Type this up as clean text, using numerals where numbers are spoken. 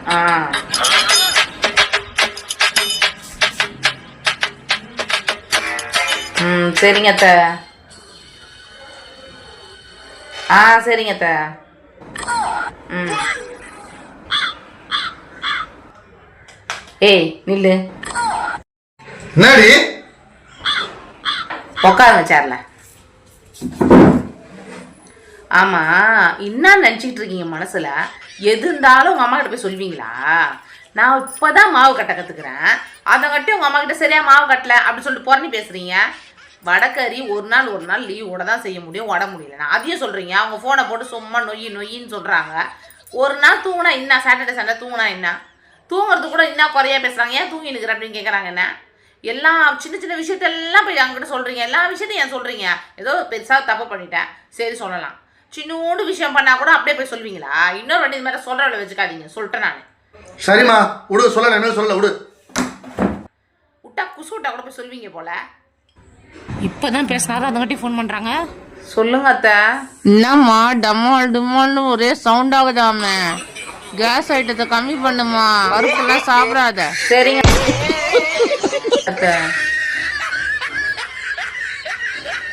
ஆ ம் சரிங்க அத்தை. ஆ சரிங்க அத்தை. ம் ஏய் நில்லு. என்னடி உட்காருங்க சேர்ல. ஆமா, என்ன நினச்சிக்கிட்டு இருக்கீங்க மனசுல? எது இருந்தாலும் உங்க அம்மா கிட்ட போய் சொல்வீங்களா? நான் இப்பதான் மாவு கட்ட கத்துக்கிறேன், அதை கட்டி உங்க அம்மா கிட்ட சரியா மாவு கட்டல அப்படி சொல்லிட்டு புறணி பேசுறீங்க. வடக்கறி ஒரு நாள் லீவோட தான் செய்ய முடியும், உட முடியல. நான் அதையும் சொல்றீங்க. அவங்க ஃபோனை போட்டு சும்மா நொய்யின்னு சொல்றாங்க. ஒரு நாள் தூங்கினா என்ன, சாட்டர்டே சண்டே தூங்கினா என்ன, தூங்குறது கூட என்ன குறையா பேசுறாங்க, ஏன் தூங்கி நிற்கிற அப்படின்னு கேட்குறாங்க. என்ன எல்லா சின்ன சின்ன விஷயத்தெல்லாம் போய் அங்கிட்ட சொல்கிறீங்க, எல்லா விஷயத்தையும் ஏன் சொல்கிறீங்க? ஏதோ பெருசாக தப்பு பண்ணிட்டேன் சரி சொல்லலாம், சின்னோண்டு விஷயம் பண்ணால் கூட அப்படியே போய் சொல்வீங்களா? இன்னொரு வாட்டி இது மாதிரி சொல்கிறவளை வச்சுக்காதீங்க, சொல்லிட்டேன் நான். சரிம்மா விடு, சொல்ல என்ன சொல்ல விடு. விட்டா குசு விட்டா கூட போய் சொல்வீங்க போல. இப்பதான் பேசினாரு, அதங்காட்டி ஃபோன் பண்றாங்க. சொல்லுங்க அத்தை. என்னம்மா டம்மால் டும்மால்னு ஒரே சவுண்ட் ஆகுதாமே? கேஸ் ஐட்டத்தை கம்மி பண்ணுமா, பருப்புலாம் சாப்பிடாத. சரிங்க அத்தை.